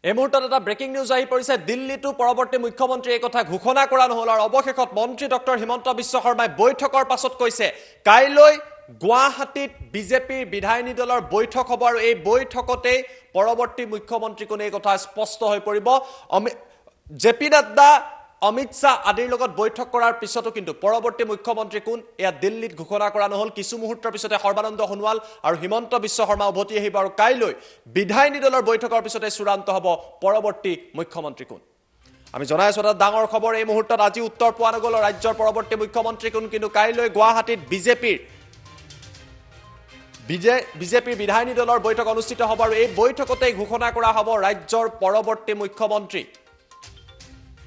এই মুহূৰ্তত এটা ব্ৰেকিং নিউজ আহি পৰিছে দিল্লীতো পৰৱৰ্তী মুখ্যমন্ত্ৰী এই কথা ঘোষণা কৰা নহল আৰু অৱশেষত মন্ত্ৰী ডক্টৰ হিমন্ত বিশ্ব শৰ্মাই বৈঠকৰ পাছত কৈছে কাইলৈ গুৱাহাটীত বিজেপিৰ বিধায়িনী দলৰ বৈঠক হ'ব আৰু এই বৈঠকতে পৰৱৰ্তী মুখ্যমন্ত্ৰী কোন এই কথা স্পষ্ট হৈ পৰিব জেপি নাড্ডা অমিত শাহ আদিৰ লগত বৈঠক কৰাৰ পিছতো কিন্তু পৰৱৰ্তী মুখ্যমন্ত্ৰী কোন এয়া দিল্লীত ঘোষণা কৰা নহল কিছু মুহূৰ্তৰ পিছতে সৰ্বানন্দ সোণোৱাল আৰু হিমন্ত বিশ্ব শৰ্মা উভতি আহিব আৰু কাইলৈ বিধায়িনী দলৰ বৈঠকৰ পিছতে চূড়ান্ত হ'ব পৰৱৰ্তী মুখ্যমন্ত্ৰী কোন আমি জনাই আছো এটা ডাঙৰ খবৰ এই মুহূৰ্তত আজি উত্তৰ পোৱা নগল ৰাজ্যৰ পৰৱৰ্তী মুখ্যমন্ত্ৰী কোন কিন্তু কাইলৈ গুৱাহাটীত বিজেপিৰ বিধায়িনী দলৰ বৈঠক অনুষ্ঠিত হ'ব আৰু এই বৈঠকতে ঘোষণা কৰা হ'ব ৰাজ্যৰ পৰৱৰ্তী মুখ্যমন্ত্ৰী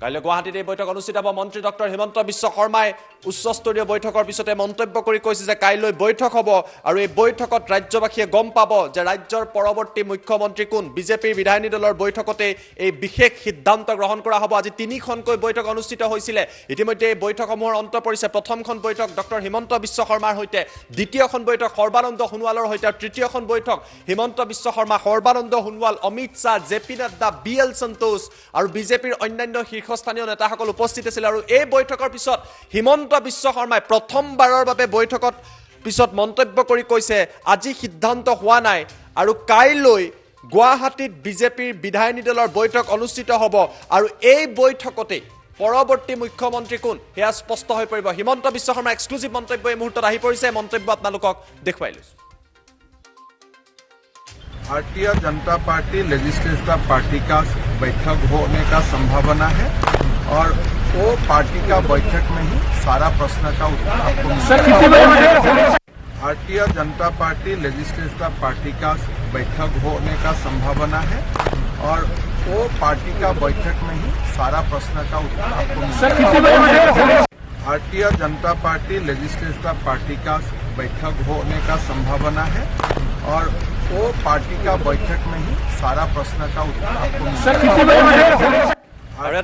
কাইলৈ গুৱাহাটীত এই বৈঠক অনুষ্ঠিত হ'ব মন্ত্ৰী ডক্টৰ হিমন্ত বিশ্ব শৰ্মাই উচ্চস্তৰীয় বৈঠকৰ পিছতে মন্তব্য কৰি কৈছে যে কাইলৈ বৈঠক হ'ব আৰু এই বৈঠকত ৰাজ্যবাসীয়ে গম পাব যে ৰাজ্যৰ পৰৱৰ্তী মুখ্যমন্ত্ৰী কোন বিজেপিৰ বিধায়িনী দলৰ বৈঠকতে এই বিশেষ সিদ্ধান্ত গ্ৰহণ কৰা হ'ব আজি তিনিখনকৈ বৈঠক অনুষ্ঠিত হৈছিল ইতিমধ্যে এই বৈঠকসমূহৰ অন্ত পৰিছে প্ৰথমখন বৈঠক ডক্টৰ হিমন্ত বিশ্ব শৰ্মাৰ সৈতে দ্বিতীয়খন বৈঠক সৰ্বানন্দ সোণোৱালৰ সৈতে আৰু তৃতীয়খন বৈঠক হিমন্ত বিশ্ব শৰ্মা সৰ্বানন্দ সোণোৱাল অমিত শাহ জেপি নাড্ডা BL সন্তোষ আৰু বিজেপিৰ অন্যান্য শীৰ্ষস্থানীয় নেতাসকল উপস্থিত আছিল আৰু এই বৈঠকৰ পিছত হিমন্ত বিশ্ব শৰ্মাই প্ৰথমবাৰৰ বাবে বৈঠকত পিছত মন্তব্য কৰি কৈছে আজি সিদ্ধান্ত হোৱা নাই আৰু কাইলৈ গুৱাহাটীত বিজেপিৰ বিধায়িনী দলৰ বৈঠক অনুষ্ঠিত হ'ব আৰু এই বৈঠকতে পৰৱৰ্তী মুখ্যমন্ত্ৰী কোন হেয়া স্পষ্ট হৈ পৰিব হিমন্ত বিশ্ব শৰ্মাৰ এক্সক্লুসিভ মন্তব্য এই মুহূৰ্তত আহি পৰিছে মন্তব্য আপোনালোকক দেখুৱাই লৈছো Bharatiya Janata party legislative party का बैठक होने का संभावना है और वो पार्टी का बैठक में ही सारा प्रश्न का उत्तर आपको मिलेगा। Bharatiya Janata party legislative party का बैठक होने का संभावना है और वो पार्टी का बैठक में ही सारा प्रश्न का उत्तर आपको मिलेगा। Bharatiya Janata party legislative party का बैठक होने का संभावना है और वो पार्टी का बैठक में ही सारा प्रश्न का उत्तर आपको मिलेगा।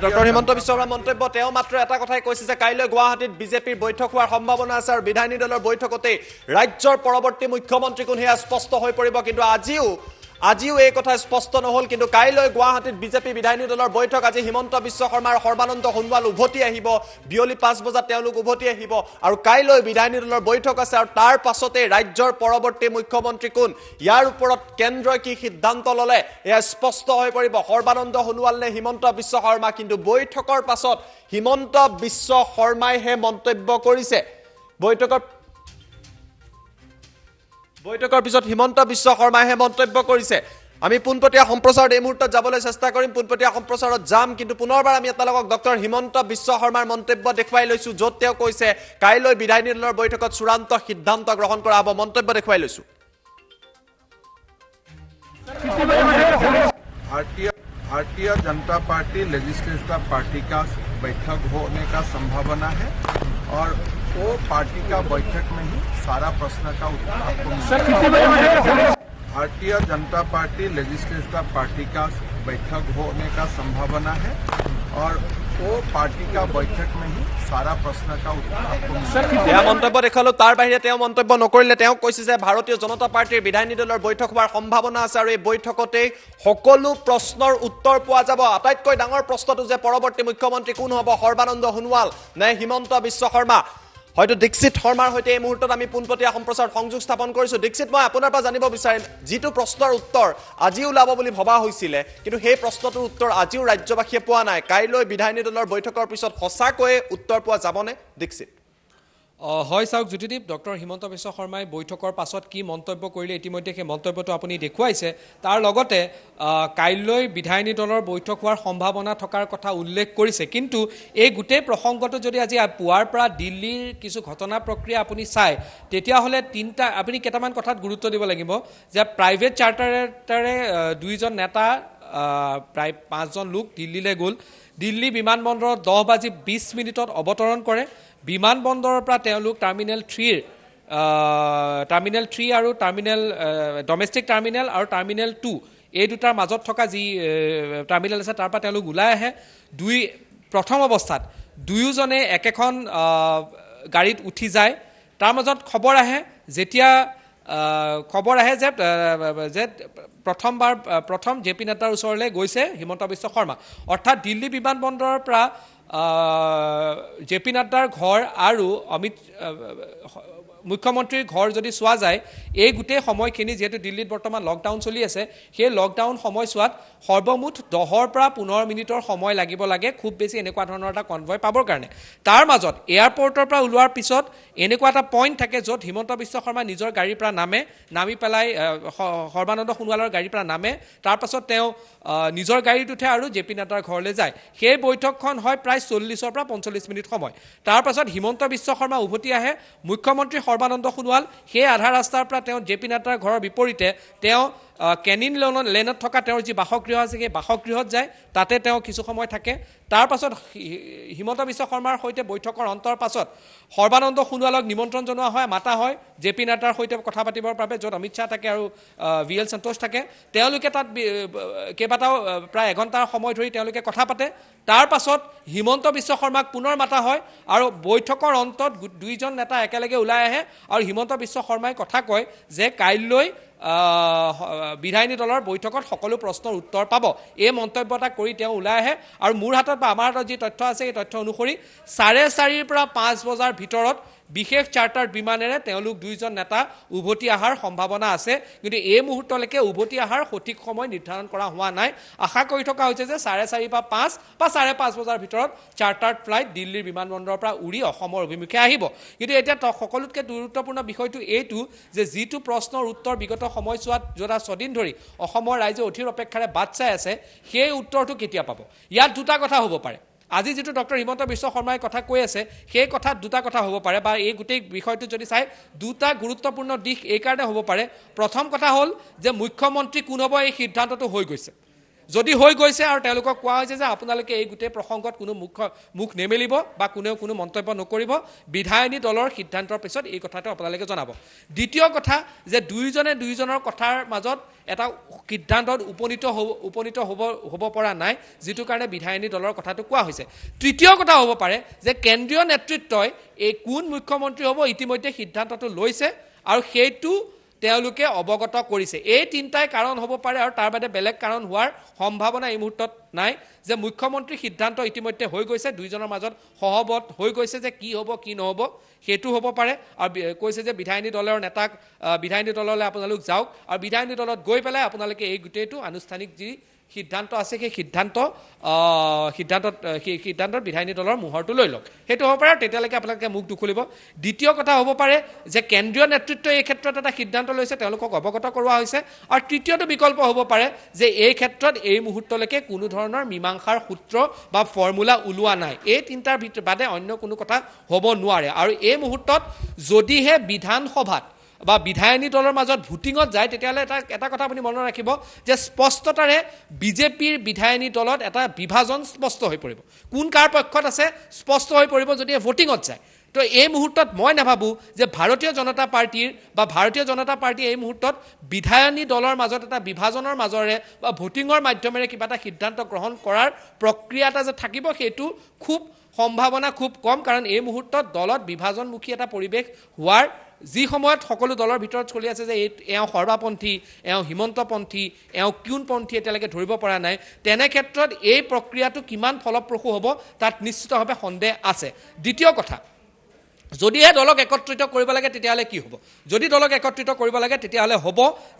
ডক্টৰ হিমন্ত বিশ্ব শৰ্মাৰ মন্তব্য তেওঁ মাত্ৰ এটা কথাই কৈছে যে কাইলৈ গুৱাহাটীত বিজেপিৰ বৈঠক হোৱাৰ সম্ভাৱনা আছে আৰু বিধায়িনী দলৰ বৈঠকতে ৰাজ্যৰ পৰৱৰ্তী মুখ্যমন্ত্ৰী কোন হেয়া স্পষ্ট হৈ পৰিব কিন্তু আজিও এই কথা স্পষ্ট নহল কিন্তু কাইলৈ গুৱাহাটীত বিজেপি বিধায়িনী দলৰ বৈঠক আজি হিমন্ত বিশ্ব শৰ্মাৰ সৰ্বানন্দ সোণোৱাল উভতি আহিব বিয়লি 5 বজাত তেওঁলোক উভতি আহিব আৰু কাইলৈ বিধায়িনী দলৰ বৈঠক আছে আৰু তাৰ পাছতে ৰাজ্যৰ পৰৱৰ্তী মুখ্যমন্ত্ৰী কোন ইয়াৰ ওপৰত কেন্দ্ৰই কি সিদ্ধান্ত ললে এয়া স্পষ্ট হৈ পৰিব সৰ্বানন্দ সোণোৱাল নে হিমন্ত বিশ্ব শৰ্মা কিন্তু বৈঠকৰ পাছত হিমন্ত বিশ্ব শৰ্মাই হে মন্তব্য কৰিছে বৈঠকৰ পিছত হিমন্ত বিশ্ব শৰ্মাইহে মন্তব্য কৰিছে আমি পুনপটীয়া সম্প্ৰচাৰত এই মুহূৰ্তত যাবলৈ চেষ্টা কৰিম পুনপটীয়া সম্প্ৰচাৰত যাম কিন্তু পুনৰবাৰ আমি আপোনালোকক ডক্টৰ হিমন্ত বিশ্ব শৰ্মাৰ মন্তব্য দেখুৱাই লৈছো য'ত তেওঁ কৈছে কাইলৈ বিধায়িনী দলৰ বৈঠকত চূড়ান্ত সিদ্ধান্ত গ্ৰহণ কৰা হ'ব মন্তব্য দেখুৱাই লৈছো Bharatiya Janata party legislative party का बैठक होने का संभावना है और वो पार्टी का बैठक में ही सारा प्रश्न का उत्तर आपको मिलेगा। Bharatiya Janata party legislative party का बैठक होने का संभावना है और वो पार्टी का बैठक में ही सारा प्रश्न का उत्तर आपको मिलेगा। या মন্তব্য দেখালো তাৰ বাহিৰে তেওঁ মন্তব্য নকৰিলে তেওঁ কৈছে যে ভাৰতীয় জনতা পাৰ্টিৰ বিধায়িনী দলৰ বৈঠক হোৱাৰ সম্ভাৱনা আছে আৰু এই বৈঠকতে সকলো প্ৰশ্নৰ উত্তৰ পোৱা যাব আটাইতকৈ ডাঙৰ প্ৰশ্নটো যে পৰৱৰ্তী মুখ্যমন্ত্ৰী কোন হ'ব সৰ্বানন্দ সোণোৱাল নে হিমন্ত বিশ্ব শৰ্মা হয়তো দীক্ষিত শৰ্মাৰ সৈতে এই মুহূৰ্তত আমি পুনপটীয়া সম্প্ৰচাৰত সংযোগ স্থাপন কৰিছো দীক্ষিত মই আপোনাৰ পৰা জানিব বিচাৰিম যিটো প্ৰশ্নৰ উত্তৰ আজি ওলাব বুলি ভবা হৈছিল কিন্তু সেই প্ৰশ্নটোৰ উত্তৰ আজিও ৰাজ্যবাসীয়ে পোৱা নাই কাইলৈ বিধায়িনী দলৰ বৈঠকৰ পিছত সঁচাকৈ উত্তৰ পোৱা যাবনে দীক্ষিত হয় চাওক জ্যোতিদীপ ডক্টৰ হিমন্ত বিশ্ব শৰ্মাই বৈঠকৰ পাছত কি মন্তব্য কৰিলে ইতিমধ্যে সেই মন্তব্যটো আপুনি দেখুৱাইছে তাৰ লগতে কাইলৈ বিধায়িনী দলৰ বৈঠক হোৱাৰ সম্ভাৱনা থকাৰ কথা উল্লেখ কৰিছে কিন্তু এই গোটেই প্ৰসংগটো যদি আজি পুৱাৰ পৰা দিল্লীৰ কিছু ঘটনা প্ৰক্ৰিয়া আপুনি চাই তেতিয়াহ'লে তিনিটা আপুনি কেইটামান কথাত গুৰুত্ব দিব লাগিব যে প্ৰাইভেট চাৰ্টাৰে দুইজন নেতা প্ৰায় 5জন লোক দিল্লীলৈ গ'ল দিল্লী বিমানবন্দৰত 10:20 অৱতৰণ কৰে বিমানবন্দৰৰ পৰা তেওঁলোক টাৰ্মিনেল 3 আৰু টাৰ্মিনেল ডমেষ্টিক টাৰ্মিনেল আৰু টাৰ্মিনেল 2 এই দুটাৰ মাজত থকা যি টাৰ্মিনেল আছে তাৰ পৰা তেওঁলোক ওলাই আহে প্ৰথম অৱস্থাত দুয়োজনে একেখন গাড়ীত উঠি যায় তাৰ মাজত খবৰ আহে যে প্ৰথম জে পি নাড্ডাৰ ওচৰলৈ গৈছে হিমন্ত বিশ্ব শৰ্মা অৰ্থাৎ দিল্লী বিমানবন্দৰৰ পৰা জে পি নাড্ডাৰ ঘৰ আৰু মুখ্যমন্ত্ৰীৰ ঘৰ যদি চোৱা যায় এই গোটেই সময়খিনি যেহেতু দিল্লীত বৰ্তমান লকডাউন চলি আছে সেই লকডাউন সময়ছোৱাত সৰ্বমুঠ 10 পৰা 15 মিনিটৰ সময় লাগিব লাগে খুব বেছি এনেকুৱা ধৰণৰ এটা কনভয় পাবৰ কাৰণে তাৰ মাজত এয়াৰপৰ্টৰ পৰা ওলোৱাৰ পিছত এনেকুৱা এটা পইণ্ট থাকে য'ত হিমন্ত বিশ্ব শৰ্মা নিজৰ গাড়ীৰ পৰা নামি পেলাই সৰ্বানন্দ সোণোৱালৰ গাড়ীৰ পৰা নামে তাৰ পাছত তেওঁ নিজৰ গাড়ীত উঠে আৰু জে পি নাড্ডাৰ ঘৰলৈ যায় সেই বৈঠকখন হয় প্ৰায় 40 পৰা 45 মিনিট সময় তাৰ পাছত হিমন্ত বিশ্ব শৰ্মা উভতি আহে মুখ্যমন্ত্ৰী সৰ্বানন্দ সোণোৱাল সেই আধা ৰাস্তাৰ পৰা তেওঁ জে পি নাড্ডাৰ ঘৰৰ বিপৰীতে তেওঁ কেনিন লেনত থকা তেওঁৰ যি বাসগৃহ আছে সেই বাসগৃহত যায় তাতে তেওঁ কিছু সময় থাকে তাৰ পাছত হিমন্ত বিশ্ব শৰ্মাৰ সৈতে বৈঠকৰ অন্তৰ পাছত সৰ্বানন্দ সোণোৱালক নিমন্ত্ৰণ জনোৱা হয় মাতা হয় জে পি নাড্ডাৰ সৈতে কথা পাতিবৰ বাবে য'ত অমিত শ্বাহ থাকে আৰু VL সন্তোষ থাকে তেওঁলোকে তাত কেইবাটাও প্ৰায় এঘণ্টাৰ সময় ধৰি তেওঁলোকে কথা পাতে তাৰ পাছত হিমন্ত বিশ্ব শৰ্মাক পুনৰ মাতা হয় আৰু বৈঠকৰ অন্তত দুইজন নেতা একেলগে ওলাই আহে আৰু হিমন্ত বিশ্ব শৰ্মাই কথা কয় যে কাইলৈ বিধায়িনী দলৰ বৈঠকত সকলো প্ৰশ্নৰ উত্তৰ পাব এই মন্তব্য এটা কৰি তেওঁ ওলাই আহে আৰু মোৰ হাতত বা আমাৰ হাতত যি তথ্য আছে এই তথ্য অনুসৰি 4:30 পৰা 5 বজাৰ ভিতৰত বিশেষ চাৰ্টাৰ বিমানেৰে তেওঁলোক দুইজন নেতা উভতি অহাৰ সম্ভাৱনা আছে কিন্তু এই মুহূৰ্তলৈকে উভতি অহাৰ সঠিক সময় নিৰ্ধাৰণ কৰা হোৱা নাই আশা কৰি থকা হৈছে যে 4:30 বা 5 বা 5:30 বজাৰ ভিতৰত চাৰ্টাৰ ফ্লাইট দিল্লীৰ বিমানবন্দৰৰ পৰা উৰি অসমৰ অভিমুখে আহিব কিন্তু এতিয়া সকলোতকৈ গুৰুত্বপূৰ্ণ বিষয়টো এইটো যে যিটো প্ৰশ্নৰ উত্তৰ বিগত সময়ছোৱাত যোৱা ছদিন ধৰি অসমৰ ৰাইজে অধীৰ অপেক্ষাৰে বাট চাই আছে সেই উত্তৰটো কেতিয়া পাব ইয়াত দুটা কথা হ'ব পাৰে আজি যেটো ডক্টৰ হিমন্ত বিশ্ব শৰ্মাই কথা কৈ আছে সেই কথাত দুটা কথা হ'ব পাৰে বা এই গোটেই বিষয়টো যদি চাই দুটা গুৰুত্বপূৰ্ণ দিশ এই কাৰণে হ'ব পাৰে প্ৰথম কথা হ'ল যে মুখ্যমন্ত্ৰী কোন হ'ব এই সিদ্ধান্তটো হৈ গৈছে যদি হৈ গৈছে আৰু তেওঁলোকক কোৱা হৈছে যে আপোনালোকে এই গোটেই প্ৰসংগত কোনো মুখ নেমেলিব বা কোনো মন্তব্য নকৰিব বিধায়িনী দলৰ সিদ্ধান্তৰ পিছত এই কথাটো আপোনালোকে জনাব দ্বিতীয় কথা যে দুইজনৰ কথাৰ মাজত এটা সিদ্ধান্তত উপনীত হ'ব পৰা নাই যেটো কাৰণে বিধায়িনী দলৰ কথাটো কোৱা হৈছে তৃতীয় কথা হ'ব পাৰে যে কেন্দ্ৰীয় নেতৃত্বই এই কোন মুখ্যমন্ত্ৰী হ'ব ইতিমধ্যে সিদ্ধান্তটো লৈছে আৰু সেইটো তেওঁলোকে অৱগত কৰিছে এই তিনটাই কাৰণ হ'ব পাৰে আৰু তাৰ বাদে বেলেগ কাৰণ হোৱাৰ সম্ভাৱনা এই মুহূৰ্তত নাই যে মুখ্যমন্ত্ৰী সিদ্ধান্ত ইতিমধ্যে হৈ গৈছে দুইজনৰ মাজত সহমত হৈ গৈছে যে কি হ'ব কি নহ'ব সেইটো হ'ব পাৰে আৰু কৈছে যে বিধায়িনী দলৰ নেতাক বিধায়িনী দললৈ আপোনালোক যাওক আৰু বিধায়িনী দলত গৈ পেলাই আপোনালোকে এই গোটেইটো আনুষ্ঠানিক যি সিদ্ধান্ত আছে সেই সিদ্ধান্তত বিধায়িনী দলৰ মোহৰটো লৈ লওক সেইটো হ'ব পাৰে তেতিয়ালৈকে আপোনালোকে মুখ দুখুলিব দ্বিতীয় কথা হ'ব পাৰে যে কেন্দ্ৰীয় নেতৃত্বই এই ক্ষেত্ৰত এটা সিদ্ধান্ত লৈছে তেওঁলোকক অৱগত কৰোৱা হৈছে আৰু তৃতীয়টো বিকল্প হ'ব পাৰে যে এই ক্ষেত্ৰত এই মুহূৰ্তলৈকে কোনো ধৰণৰ মীমাংসাৰ সূত্ৰ বা ফৰ্মুলা ওলোৱা নাই এই তিনিটাৰ বাদে অন্য কোনো কথা হ'ব নোৱাৰে আৰু এই মুহূৰ্তত যদিহে বিধানসভাত বা বিধায়িনী দলৰ মাজত ভোটিঙত যায় তেতিয়াহ'লে এটা কথা আপুনি মনত ৰাখিব যে স্পষ্টতাৰে বিজেপিৰ বিধায়িনী দলত এটা বিভাজন স্পষ্ট হৈ পৰিব কোন কাৰ পক্ষত আছে স্পষ্ট হৈ পৰিব যদি ভোটিঙত যায় তো এই মুহূৰ্তত মই নাভাবোঁ যে ভাৰতীয় জনতা পাৰ্টি এই মুহূৰ্তত বিধায়িনী দলৰ মাজত এটা বিভাজনৰ মাজেৰে বা ভোটিঙৰ মাধ্যমেৰে কিবা এটা সিদ্ধান্ত গ্ৰহণ কৰাৰ প্ৰক্ৰিয়া এটা যে থাকিব সেইটো সম্ভাৱনা খুব কম কাৰণ এই মুহূৰ্তত দলত বিভাজনমুখী এটা পৰিৱেশ হোৱাৰ যি সময়ত সকলো দলৰ ভিতৰত চলি আছে যে এওঁ সৰ্বাপন্থী এওঁ হিমন্তপন্থী এওঁ কোনপন্থী এতিয়ালৈকে ধৰিব পৰা নাই তেনে ক্ষেত্ৰত এই প্ৰক্ৰিয়াটো কিমান ফলপ্ৰসূ হ'ব তাত নিশ্চিতভাৱে সন্দেহ আছে দ্বিতীয় কথা যদিহে দলক একত্ৰিত কৰিব লাগে তেতিয়াহ'লে কি হ'ব যদি দলক একত্ৰিত কৰিব লাগে তেতিয়াহ'লে হ'ব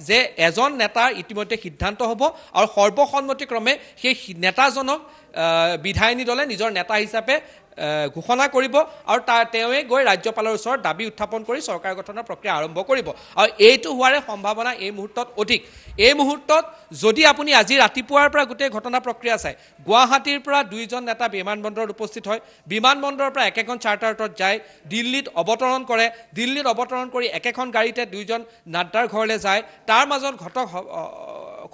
যে এজন নেতাৰ ইতিমধ্যে সিদ্ধান্ত হ'ব আৰু সৰ্বসন্মতিক্ৰমে সেই নেতাজনক বিধায়িনী দলে নিজৰ নেতা হিচাপে ঘোষণা কৰিব আৰু তেওঁৱে গৈ ৰাজ্যপালৰ ওচৰত দাবী উত্থাপন কৰি চৰকাৰ গঠনৰ প্ৰক্ৰিয়া আৰম্ভ কৰিব আৰু এইটো হোৱাৰে সম্ভাৱনা এই মুহূৰ্তত অধিক এই মুহূৰ্তত যদি আপুনি আজি ৰাতিপুৱাৰ পৰা গোটেই ঘটনা প্ৰক্ৰিয়া চাই গুৱাহাটীৰ পৰা দুইজন নেতা বিমানবন্দৰত উপস্থিত হয় বিমানবন্দৰৰ পৰা একেখন চাৰ্টাৰত যায় দিল্লীত অৱতৰণ কৰে দিল্লীত অৱতৰণ কৰি একেখন গাড়ীতে দুইজন নাড্ডাৰ ঘৰলৈ যায় তাৰ মাজত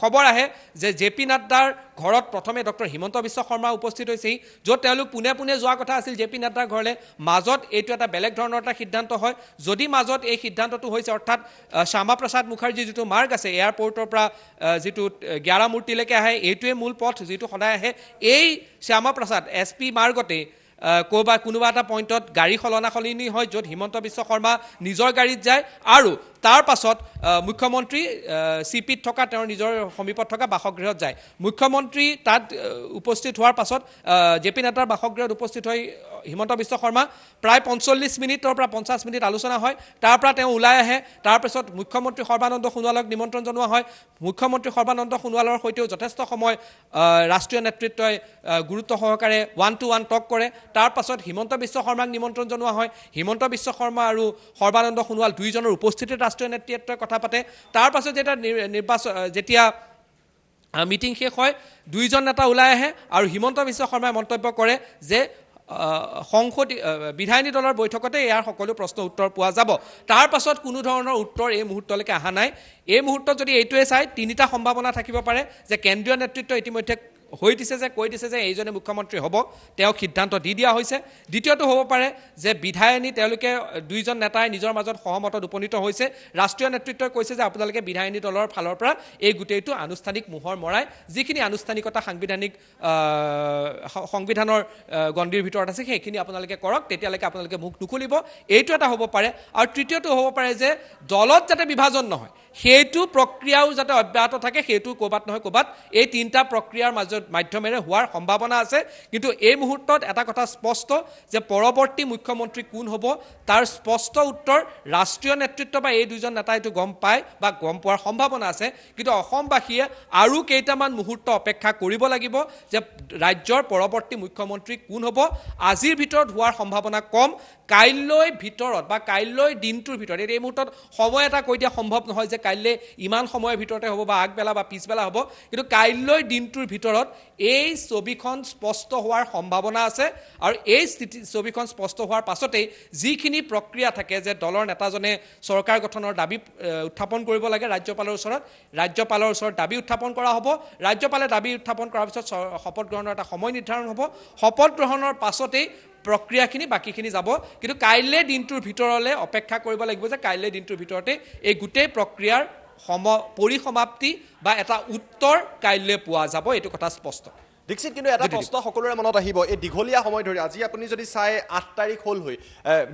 খবৰ আহে যে জে পি নাড্ডাৰ ঘৰত প্ৰথমে ডক্টৰ হিমন্ত বিশ্ব শৰ্মা উপস্থিত হৈছেহি য'ত তেওঁলোক পোনে যোৱা কথা আছিল জে পি নাড্ডাৰ ঘৰলৈ মাজত এইটো এটা বেলেগ ধৰণৰ এটা সিদ্ধান্ত হয় যদি মাজত এই সিদ্ধান্তটো হৈছে অৰ্থাৎ শ্যামা প্ৰসাদ মুখাৰ্জী যিটো মাৰ্গ আছে এয়াৰপৰ্টৰ পৰা যিটো গ্যাৰামূৰ্তিলৈকে আহে এইটোৱে মূল পথ যিটো সদায় আহে এই শ্যামা প্ৰসাদ SP মাৰ্গতে কোনোবা এটা পইণ্টত গাড়ী সলনি হয় য'ত হিমন্ত বিশ্ব শৰ্মা নিজৰ গাড়ীত যায় আৰু তাৰ পাছত মুখ্যমন্ত্ৰী চিপিত থকা তেওঁৰ নিজৰ সমীপত থকা বাসগৃহত যায় মুখ্যমন্ত্ৰী তাত উপস্থিত হোৱাৰ পাছত জেপি নাড্ডাৰ বাসগৃহত উপস্থিত হৈ হিমন্ত বিশ্ব শৰ্মা প্ৰায় 45 মিনিটৰ পৰা 50 মিনিট আলোচনা হয় তাৰ পৰা তেওঁ ওলাই আহে তাৰ পিছত মুখ্যমন্ত্ৰী সৰ্বানন্দ সোণোৱালক নিমন্ত্ৰণ জনোৱা হয় মুখ্যমন্ত্ৰী সৰ্বানন্দ সোণোৱালৰ সৈতেও যথেষ্ট সময় ৰাষ্ট্ৰীয় নেতৃত্বই গুৰুত্ব সহকাৰে 1-to-1 টক কৰে তাৰ পাছত হিমন্ত বিশ্ব শৰ্মাক নিমন্ত্ৰণ জনোৱা হয় হিমন্ত বিশ্ব শৰ্মা আৰু সৰ্বানন্দ সোণোৱাল দুইজনৰ উপস্থিতিত ৰাষ্ট্ৰীয় নেতৃত্বই কথা পাতে তাৰ পাছত যেতিয়া মিটিং শেষ হয় দুইজন নেতা ওলাই আহে আৰু হিমন্ত বিশ্ব শৰ্মাই মন্তব্য কৰে যে বিধায়িনী দলৰ বৈঠকতে ইয়াৰ সকলো প্ৰশ্ন উত্তৰ পোৱা যাব তাৰ পাছত কোনো ধৰণৰ উত্তৰ এই মুহূৰ্তলৈকে অহা নাই এই মুহূৰ্তত যদি এইটোৱে চাই তিনিটা সম্ভাৱনা থাকিব পাৰে যে কেন্দ্ৰীয় নেতৃত্ব ইতিমধ্যে কৈ দিছে যে এইজনে মুখ্যমন্ত্ৰী হ'ব তেওঁ সিদ্ধান্ত দি দিয়া হৈছে দ্বিতীয়টো হ'ব পাৰে যে বিধায়িনী তেওঁলোকে দুইজন নেতাই নিজৰ মাজত সহমতত উপনীত হৈছে ৰাষ্ট্ৰীয় নেতৃত্বই কৈছে যে আপোনালোকে বিধায়িনী দলৰ ফালৰ পৰা এই গোটেইটো আনুষ্ঠানিক মোহৰ মৰাই যিখিনি আনুষ্ঠানিকতা সংবিধানৰ গণ্ডিৰ ভিতৰত আছে সেইখিনি আপোনালোকে কৰক তেতিয়ালৈকে আপোনালোকে মুখ নুখুলিব এইটো এটা হ'ব পাৰে আৰু তৃতীয়টো হ'ব পাৰে যে দলত যাতে বিভাজন নহয় সেইটো প্ৰক্ৰিয়াও যাতে অব্যাহত থাকে সেইটো ক'বাত নহয় ক'বাত এই তিনিটা প্ৰক্ৰিয়াৰ মাধ্যমেৰে হোৱাৰ সম্ভাৱনা আছে কিন্তু এই মুহূৰ্তত এটা কথা স্পষ্ট যে পৰৱৰ্তী মুখ্যমন্ত্ৰী কোন হ'ব তাৰ স্পষ্ট উত্তৰ ৰাষ্ট্ৰীয় নেতৃত্ব বা এই দুজন নেতাই এইটো গম পায় বা গম পোৱাৰ সম্ভাৱনা আছে কিন্তু অসমবাসীয়ে আৰু কেইটামান মুহূৰ্ত অপেক্ষা কৰিব লাগিব যে ৰাজ্যৰ পৰৱৰ্তী মুখ্যমন্ত্ৰী কোন হ'ব আজিৰ ভিতৰত হোৱাৰ সম্ভাৱনা কম কাইলৈ ভিতৰত বা কাইলৈ দিনটোৰ ভিতৰত এই মুহূৰ্তত সময় এটা কৈ দিয়া সম্ভৱ নহয় যে কাইলৈ ইমান সময়ৰ ভিতৰতে হ'ব বা আগবেলা বা পিছবেলা হ'ব কিন্তু কাইলৈ দিনটোৰ ভিতৰত এই ছবিখন স্পষ্ট হোৱাৰ সম্ভাৱনা আছে আৰু এই ছবিখন স্পষ্ট হোৱাৰ পাছতেই যিখিনি প্ৰক্ৰিয়া থাকে যে দলৰ নেতাজনে চৰকাৰ গঠনৰ দাবী উত্থাপন কৰিব লাগে ৰাজ্যপালৰ ওচৰত দাবী উত্থাপন কৰা হ'ব ৰাজ্যপালে দাবী উত্থাপন কৰাৰ পিছত শপত গ্ৰহণৰ এটা সময় নিৰ্ধাৰণ হ'ব শপত গ্ৰহণৰ পাছতেই প্ৰক্ৰিয়াখিনি বাকীখিনি যাব কিন্তু কাইলৈ দিনটোৰ ভিতৰলৈ অপেক্ষা কৰিব লাগিব যে কাইলৈ দিনটোৰ ভিতৰতে এই গোটেই প্ৰক্ৰিয়াৰ পৰিসমাপ্তি বা এটা উত্তৰ কাইলৈ পোৱা যাব এইটো কথা স্পষ্ট দীক্ষিত কিন্তু এটা প্ৰশ্ন সকলোৰে মনত আহিব এই দীঘলীয়া সময় ধৰি আজি আপুনি যদি চাই 8 তাৰিখ হ'ল হৈ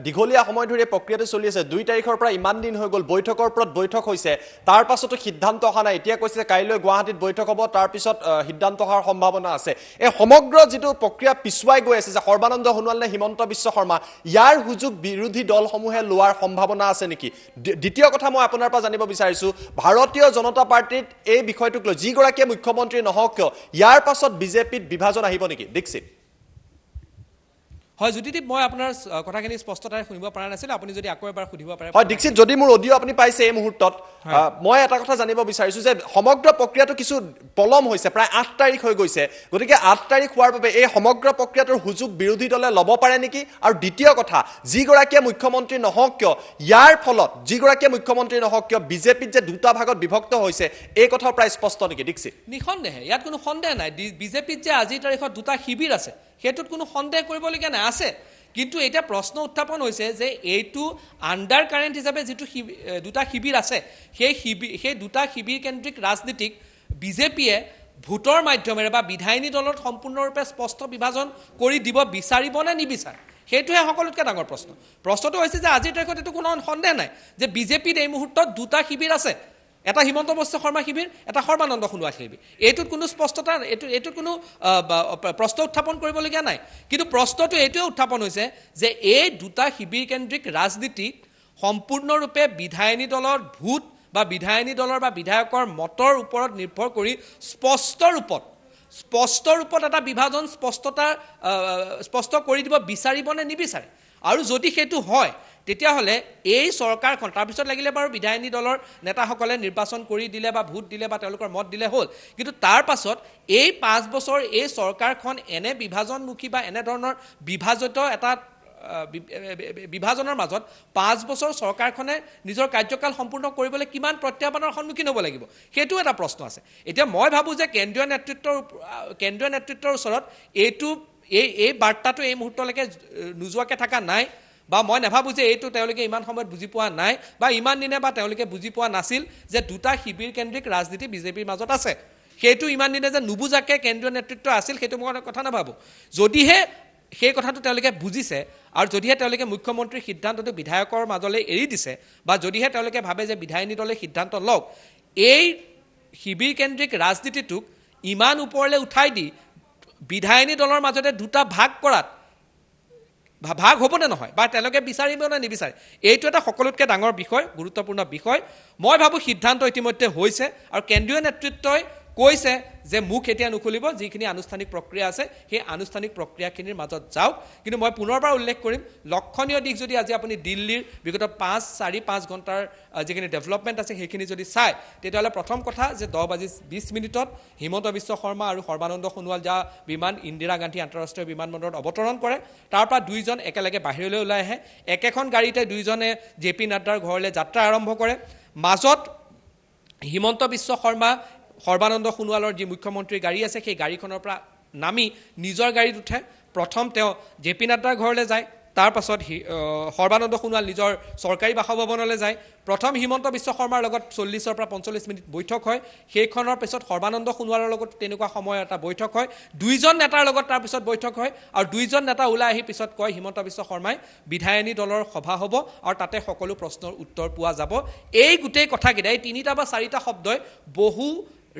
দীঘলীয়া সময় ধৰি প্ৰক্ৰিয়াটো চলি আছে 2 তাৰিখৰ পৰা ইমান দিন হৈ গ'ল বৈঠকৰ ওপৰত বৈঠক হৈছে তাৰ পাছতো সিদ্ধান্ত অহা নাই এতিয়া কৈছে কাইলৈ গুৱাহাটীত বৈঠক হ'ব তাৰ পিছত সিদ্ধান্ত অহাৰ সম্ভাৱনা আছে এই সমগ্ৰ যিটো প্ৰক্ৰিয়া পিছুৱাই গৈ আছে যে সৰ্বানন্দ সোণোৱাল নে হিমন্ত বিশ্ব শৰ্মা ইয়াৰ সুযোগ বিৰোধী দলসমূহে লোৱাৰ সম্ভাৱনা আছে নেকি দ্বিতীয় কথা মই আপোনাৰ পৰা জানিব বিচাৰিছো ভাৰতীয় জনতা পাৰ্টিত এই বিষয়টোক লৈ যিগৰাকীয়ে মুখ্যমন্ত্ৰী নহওক কিয় ইয়াৰ পাছত বিজেপিত বিভাজন আহিব নেকি দীক্ষিত হয় জ্যোতিদীপ মই আপোনাৰ কথাখিনি স্পষ্টতাৰে শুনিব পৰা নাছিল আপুনি যদি আকৌ এবাৰ সুধিব পাৰে হয় দীক্ষিত যদি মোৰ অডিও আপুনি পাইছে এই মুহূৰ্তত মই এটা কথা জানিব বিচাৰিছো যে সমগ্ৰ প্ৰক্ৰিয়াটো কিছু পলম হৈছে প্ৰায় 8 তাৰিখ হৈ গৈছে গতিকে 8 তাৰিখ হোৱাৰ বাবে এই সমগ্ৰ প্ৰক্ৰিয়াটোৰ সুযোগ বিৰোধী দলে ল'ব পাৰে নেকি আৰু দ্বিতীয় কথা যিগৰাকীয়ে মুখ্যমন্ত্ৰী নহওক কিয় ইয়াৰ ফলত যিগৰাকীয়ে মুখ্যমন্ত্ৰী নহওক কিয় বিজেপিত যে দুটা ভাগত বিভক্ত হৈছে এই কথা প্ৰায় স্পষ্ট নেকি দীক্ষিত নিঃসন্দেহে ইয়াত কোনো সন্দেহ নাই বিজেপিত যে আজিৰ তাৰিখত দুটা শিবিৰ আছে সেইটোত কোনো সন্দেহ কৰিবলগীয়া নাই আছে কিন্তু এটা প্ৰশ্ন উত্থাপন হৈছে যে এইটো আণ্ডাৰ কাৰেণ্ট হিচাপে যিটো দুটা শিবিৰ আছে সেই দুটা শিবিৰ কেন্দ্ৰিক ৰাজনীতিক বিজেপিয়ে ভোটৰ মাধ্যমেৰে বা বিধায়িনী দলত সম্পূৰ্ণৰূপে স্পষ্ট বিভাজন কৰি দিব বিচাৰিব নে নিবিচাৰে সেইটোহে সকলোতকৈ ডাঙৰ প্ৰশ্নটো হৈছে যে আজিৰ তাৰিখত এইটো কোনো সন্দেহ নাই যে বিজেপিত এই মুহূৰ্তত দুটা শিবিৰ আছে এটা হিমন্ত বিশ্ব শৰ্মা শিবিৰ এটা সৰ্বানন্দ সোণোৱাল শিবিৰ এইটোত কোনো স্পষ্টতা এইটোত কোনো প্ৰশ্ন উত্থাপন কৰিবলগীয়া নাই কিন্তু প্ৰশ্নটো এইটোৱে উত্থাপন হৈছে যে এই দুটা শিবিৰ কেন্দ্ৰিক ৰাজনীতিক সম্পূৰ্ণৰূপে বিধায়িনী দলৰ ভোট বা বিধায়িনী দলৰ বা বিধায়কৰ মতৰ ওপৰত নিৰ্ভৰ কৰি স্পষ্ট ৰূপত এটা বিভাজন স্পষ্ট কৰি দিব বিচাৰিব নে নিবিচাৰে আৰু যদি সেইটো হয় তেতিয়াহ'লে এই চৰকাৰখন তাৰপিছত লাগিলে বাৰু বিধায়িনী দলৰ নেতাসকলে নিৰ্বাচন কৰি দিলে বা ভোট দিলে বা তেওঁলোকৰ মত দিলে হ'ল কিন্তু তাৰ পাছত এই 5 বছৰ এই চৰকাৰখন এনে বিভাজনমুখী বা এনেধৰণৰ বিভাজিত এটা বিভাজনৰ মাজত 5 বছৰ চৰকাৰখনে নিজৰ কাৰ্যকাল সম্পূৰ্ণ কৰিবলৈ কিমান প্ৰত্যাহ্বানৰ সন্মুখীন হ'ব লাগিব সেইটো এটা প্ৰশ্ন আছে এতিয়া মই ভাবোঁ যে কেন্দ্ৰীয় নেতৃত্বৰ ওচৰত এই বাৰ্তাটো এই মুহূৰ্তলৈকে নোযোৱাকৈ থকা নাই বা মই নাভাবোঁ যে এইটো তেওঁলোকে ইমান সময়ত বুজি পোৱা নাই বা ইমান দিনে বা তেওঁলোকে বুজি পোৱা নাছিল যে দুটা শিবিৰ কেন্দ্ৰিক ৰাজনীতি বিজেপিৰ মাজত আছে সেইটো ইমান দিনে যে নুবুজাকৈ কেন্দ্ৰীয় নেতৃত্ব আছিল সেইটো মই কথা নাভাবোঁ যদিহে সেই কথাটো তেওঁলোকে বুজিছে আৰু যদিহে তেওঁলোকে মুখ্যমন্ত্ৰীৰ সিদ্ধান্তটো বিধায়কৰ মাজলৈ এৰি দিছে বা যদিহে তেওঁলোকে ভাবে যে বিধায়িনী দলে সিদ্ধান্ত লওক, এই শিবিৰ কেন্দ্ৰিক ৰাজনীতিটোক ইমান ওপৰলৈ উঠাই দি বিধায়িনী দলৰ মাজতে দুটা ভাগ কৰাত ভাগ হ'বনে নহয় বা তেওঁলোকে বিচাৰিব নে নিবিচাৰে, এইটো এটা সকলোতকৈ ডাঙৰ বিষয়, গুৰুত্বপূৰ্ণ বিষয়। মই ভাবোঁ সিদ্ধান্ত ইতিমধ্যে হৈছে আৰু কেন্দ্ৰীয় নেতৃত্বই কৈছে যে মুখ এতিয়া নুখুলিব, যিখিনি আনুষ্ঠানিক প্ৰক্ৰিয়া আছে সেই আনুষ্ঠানিক প্ৰক্ৰিয়াখিনিৰ মাজত যাওক। কিন্তু মই পুনৰবাৰ উল্লেখ কৰিম, লক্ষণীয় দিশ যদি আজি আপুনি দিল্লীৰ বিগত 4-5 ঘণ্টাৰ যিখিনি ডেভেলপমেণ্ট আছে সেইখিনি যদি চায়, তেতিয়াহ'লে প্ৰথম কথা যে 10:20 হিমন্ত বিশ্ব শৰ্মা আৰু সৰ্বানন্দ সোণোৱাল যা বিমান ইন্দিৰা গান্ধী আন্তঃৰাষ্ট্ৰীয় বিমানবন্দৰত অৱতৰণ কৰে, তাৰ পৰা দুইজন একেলগে বাহিৰলৈ ওলাই আহে, একেখন গাড়ীতে দুইজনে JP নাড্ডাৰ ঘৰলৈ যাত্ৰা আৰম্ভ কৰে। মাজত হিমন্ত বিশ্ব শৰ্মা সৰ্বানন্দ সোণোৱালৰ যি মুখ্যমন্ত্ৰীৰ গাড়ী আছে সেই গাড়ীখনৰ পৰা নামি নিজৰ গাড়ীত উঠে। প্ৰথম তেওঁ JP নাড্ডাৰ ঘৰলৈ যায়, তাৰ পাছত সৰ্বানন্দ সোণোৱাল নিজৰ চৰকাৰী বাসভৱনলৈ যায়। প্ৰথম হিমন্ত বিশ্ব শৰ্মাৰ লগত 40 পৰা 45 মিনিট বৈঠক হয়, সেইখনৰ পিছত সৰ্বানন্দ সোণোৱালৰ লগত তেনেকুৱা সময় এটা বৈঠক হয়, দুইজন নেতাৰ লগত তাৰপিছত বৈঠক হয় আৰু দুইজন নেতা ওলাই আহি পিছত কয় হিমন্ত বিশ্ব শৰ্মাই বিধায়িনী দলৰ সভা হ'ব আৰু তাতে সকলো প্ৰশ্নৰ উত্তৰ পোৱা যাব। এই গোটেই কথাকেইটা, এই 3টা বা 4টা শব্দই বহু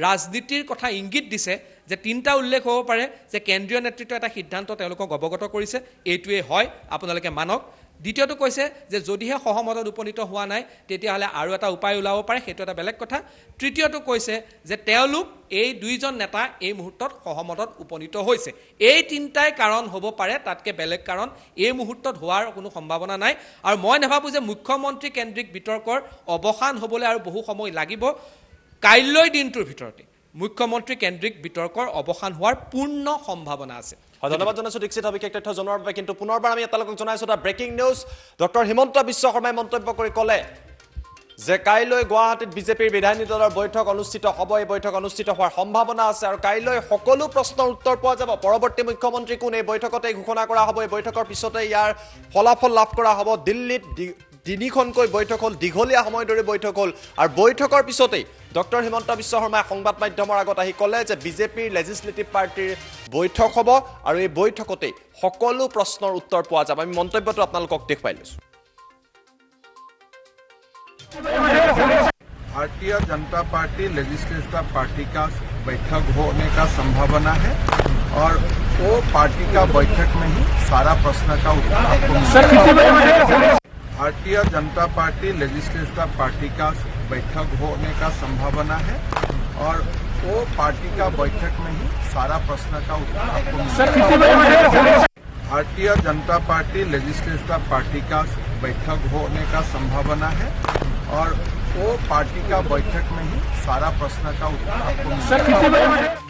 ৰাজনীতিৰ কথা ইংগিত দিছে যে 3টা উল্লেখ হ'ব পাৰে যে কেন্দ্ৰীয় নেতৃত্বই এটা সিদ্ধান্ত তেওঁলোকক অৱগত কৰিছে, এইটোৱে হয়, আপোনালোকে মানক। দ্বিতীয়টো কৈছে যে যদিহে সহমতত উপনীত হোৱা নাই তেতিয়াহ'লে আৰু এটা উপায় ওলাব পাৰে, সেইটো এটা বেলেগ কথা। তৃতীয়টো কৈছে যে তেওঁলোক এই দুইজন নেতা এই মুহূৰ্তত সহমতত উপনীত হৈছে। এই 3টাই কাৰণ হ'ব পাৰে, তাতকৈ বেলেগ কাৰণ এই মুহূৰ্তত হোৱাৰ কোনো সম্ভাৱনা নাই। আৰু মই নাভাবোঁ যে মুখ্যমন্ত্ৰী কেন্দ্ৰিক বিতৰ্কৰ অৱসান হ'বলৈ আৰু বহু সময় লাগিব। কাইলৈ দিনটোৰ ভিতৰতে মুখ্যমন্ত্ৰী কেন্দ্ৰিক বিতৰ্কৰ অৱসান হোৱাৰ পূৰ্ণ সম্ভাৱনা আছে। ধন্যবাদ জনাইছোঁ দীক্ষিত সবিশেষ তথ্য জনোৱাৰ বাবে। কিন্তু পুনৰবাৰ আমি আপোনালোকক জনাইছোঁ এটা breaking news. Doctor Himanta Biswa শৰ্মাই মন্তব্য কৰি ক'লে যে কাইলৈ গুৱাহাটীত বিজেপিৰ বিধায়িনী দলৰ বৈঠক অনুষ্ঠিত হ'ব, এই বৈঠক অনুষ্ঠিত হোৱাৰ সম্ভাৱনা আছে আৰু কাইলৈ সকলো প্ৰশ্নৰ উত্তৰ পোৱা যাব। পৰৱৰ্তী মুখ্যমন্ত্ৰী কোন এই বৈঠকতে ঘোষণা কৰা হ'ব, এই বৈঠকৰ পিছতে ইয়াৰ ফলাফল লাভ কৰা হ'ব। দিল্লীত 3খনকৈ বৈঠক হ'ল, দীঘলীয়া সময় ধৰি বৈঠক হ'ল আৰু বৈঠকৰ পিছতেই ডক্টৰ হিমন্ত বিশ্ব শৰ্মাই সংবাদ মাধ্যমৰ আগত আহি ক'লে যে বিজেপিৰ লেজিছলেটিভ পাৰ্টিৰ বৈঠক হ'ব আৰু এই বৈঠকতেই সকলো প্ৰশ্নৰ উত্তৰ পোৱা যাব। আমি মন্তব্যটো আপোনালোকক দেখুৱাই লৈছোঁ। Bharatiya Janata party legislative party का बैठक होने का संभावना है और वो पार्टी का बैठक में ही सारा प्रश्न का उत्तर आपको मिलेगा। Bharatiya Janata party legislative party का बैठक होने का संभावना है और वो पार्टी का बैठक में ही सारा प्रश्न का उत्तर आपको मिलेगा। Bharatiya Janata party legislative party का बैठक होने का संभावना है और वो पार्टी का बैठक में ही सारा प्रश्न का उत्तर आपको मिलेगा।